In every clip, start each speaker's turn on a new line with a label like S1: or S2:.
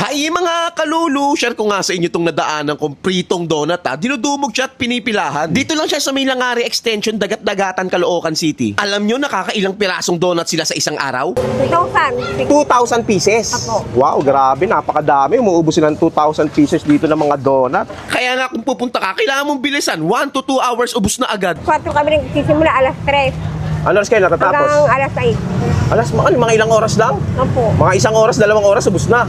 S1: Hi mga kalulu! Share ko nga sa inyo itong nadaanan kong pritong donut Dinudumog siya at pinipilahan. Dito lang siya sa may Langari Extension, Dagat-Dagatan, Caloocan City. Alam nyo nakakailang pirasong donut sila sa isang araw?
S2: 2,000.
S3: 2,000 pieces?
S2: Apo.
S3: Wow, grabe, napakadami. Umuubos sila ng 2,000 pieces dito ng mga donut.
S1: Kaya nga kung pupunta ka, kailangan mong bilisan. 1 to 2 hours ubus na agad.
S2: 4 kami nagsisimula alas 3
S3: Ano oras kayo natatapos?
S2: hanggang alas 8.
S3: Mga ilang oras lang?
S2: Opo.
S3: Mga 1 oras, 2 oras, ubos na.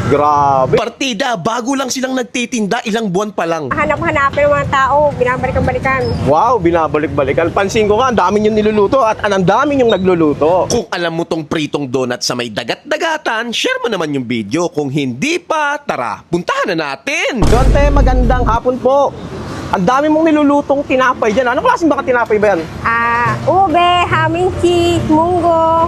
S3: Grabe.
S1: Partida, bago lang silang nagtitinda, ilang buwan pa lang.
S2: Hanap-hanapin ng mga tao, binabalikan-balikan.
S3: Wow, binabalik-balikan. Pansin ko nga, ang dami niyong niluluto at ang dami niyong nagluluto.
S1: Kung alam mo tong pritong donut sa may dagat-dagatan, share mo naman yung video. Kung hindi pa, tara, puntahan na natin!
S3: Donte, magandang hapon po. Ang dami mong nilulutong tinapay dyan. Anong klaseng baka tinapay ba yan?
S2: Ube, ham and cheese, munggo,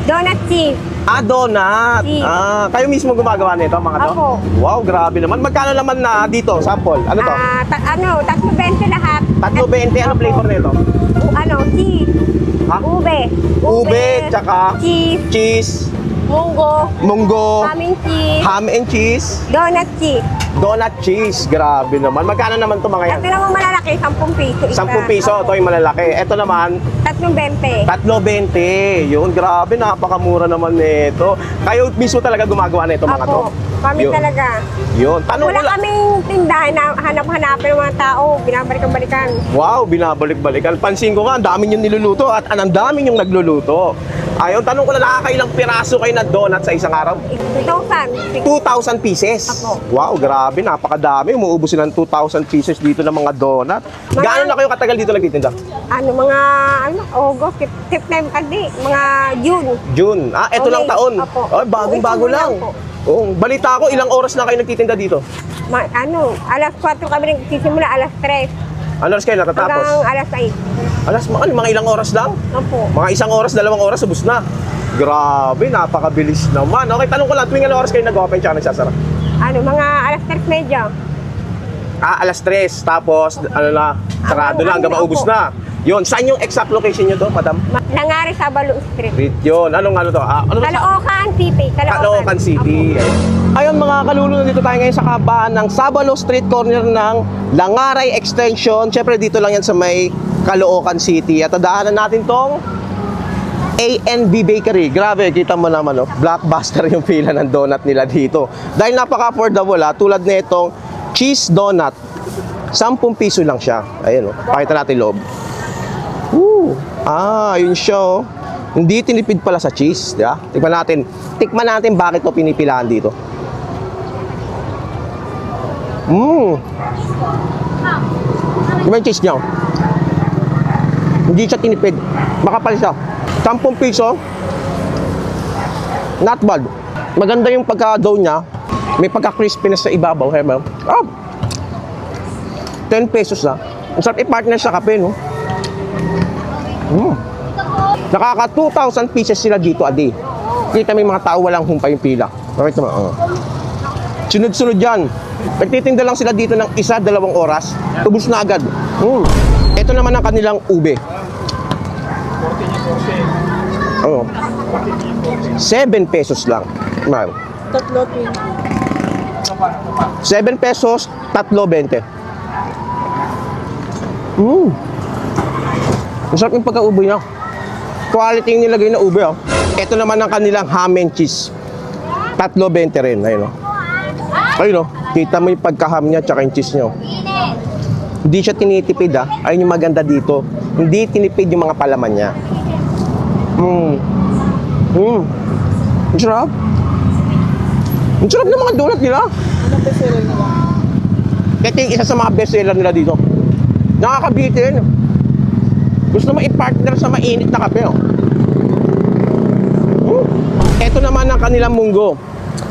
S2: donut cheese.
S3: Donut.
S2: Cheese.
S3: Kayo mismo gumagawa nito, mga to?
S2: Opo.
S3: Wow, grabe naman. Magkano naman na dito, sample? Ano to?
S2: 3.20 lahat.
S3: 3.20, ano flavor nito?
S2: Cheese.
S3: Ha?
S2: Ube,
S3: tsaka
S2: cheese,
S3: cheese,
S2: munggo,
S3: munggo,
S2: ham and cheese,
S3: ham and cheese,
S2: donut cheese.
S3: donut cheese. Grabe naman. Magkano naman to mga yan?
S2: Ito naman malalaki, 10 piso.
S3: 10 piso, ito yung malalaki. Ito naman,
S2: 3.20.
S3: 3.20. Yun, grabe, napakamura naman nito. Kayo mismo talaga gumagawa nito, mga to?
S2: Ako, kami
S3: Yun.
S2: talaga.
S3: Yun. Tanong
S2: Wala
S3: ko lang.
S2: kaming tindahan na hanap-hanapin ng mga tao, binabalikan-balikan.
S3: Wow, binabalik-balikan. Pansin ko nga, ang dami niyong niluluto at ang dami niyong nagluluto. Ayun, tanong ko lang, nakakailang piraso kayo na donut sa isang araw?
S2: 2,000.
S3: 2,000 pieces?
S2: Apo.
S3: Wow, grabe, napakadami. Umuubos sila ng 2,000 pieces dito ng mga donut. Gaano na kayo katagal dito nagtitinda?
S2: August, September, mga June.
S3: June. Eto
S2: Okay.
S3: lang taon.
S2: Apo.
S3: Bagong-bago
S2: Ito
S3: lang.
S2: lang po.
S3: Oo, balita ko, ilang oras na kayo nagtitinda dito?
S2: Alas 4 kami nagsisimula, alas 3
S3: Ano oras kayo natatapos?
S2: hanggang alas 8.
S3: Mga ilang oras lang?
S2: Opo.
S3: Mga 1 oras, 2 oras, ubos na. Grabe, napakabilis naman. Okay, tanong ko lang, tuwing ilang oras kayo nag-open tsaka nagsasara?
S2: Mga alas 3:30.
S3: Alas 3, tapos sarado na hanggang maubos
S2: Opo.
S3: na. Yun, saan yung exact location nyo to, madam?
S2: Langari sa Balo Street.
S3: Street yun. Ano to?
S2: Caloocan City.
S3: Caloocan City. Ayun mga kalulu, dito tayo ngayon sa kahabaan ng Sabalo Street corner ng Langaray Extension. Siyempre dito lang yan sa may Caloocan City. At tadaanan natin tong A&B Bakery. Grabe, kita mo naman, blockbuster yung pila ng donut nila dito. Dahil napaka-affordable, tulad na itong cheese donut. 10 piso lang siya. Ayun, pakita natin loob. Yun siya, Hindi tinipid pala sa cheese, di ba? Tikman natin bakit to pinipilahan dito. Di ba yung cheese niya? Hindi siya tinipid. Makapal siya. 10 piso. Not bad. Maganda yung pagka-dough niya. May pagka-crispiness sa ibabaw. 10 pesos na. Ang sarap i-partner sa kape, no? Nakaka 2,000 pieces sila dito a day. Kita may mga tao walang humpay yung pila. Bakit naman? Sunod-sunod yan. Nagtitinda lang sila dito ng 1-2 oras. Ubus na agad. Ito naman ang kanilang ube. 7 pesos lang. 7 pesos, 3.20. Ang sarap yung pagka-ube niya. Quality yung nilagay na ube. Ito naman ang kanilang ham and cheese. 3.20 rin. Ayun, kita mo yung pagka-ham niya at yung cheese niya. Hindi siya tinitipid. Ayun yung maganda dito. Hindi tinipid yung mga palaman niya. Ang sarap. Ang sarap ng mga donut nila.
S4: Anong bestseller nila?
S3: Ito yung isa sa mga bestseller nila dito. Nakakabitin. Gusto mo i-partner sa mainit na kape. Ito naman ang kanilang munggo.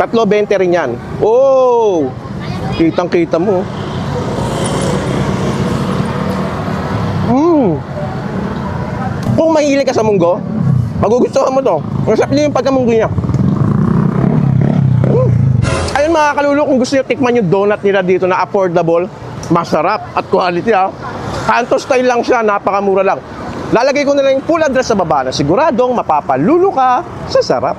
S3: 3.20 rin yan. Kitang-kita mo. Kung mahilig ka sa munggo, magugustuhan mo to. Ang sarap niya yung pagkamunggo niya. Ayun mga kalulu, kung gusto nyo tikman yung donut nila dito na affordable, masarap at quality Kanto style lang siya, napakamura lang. Lalagay ko na lang yung full address sa baba na siguradong mapapalulu ka sa sarap.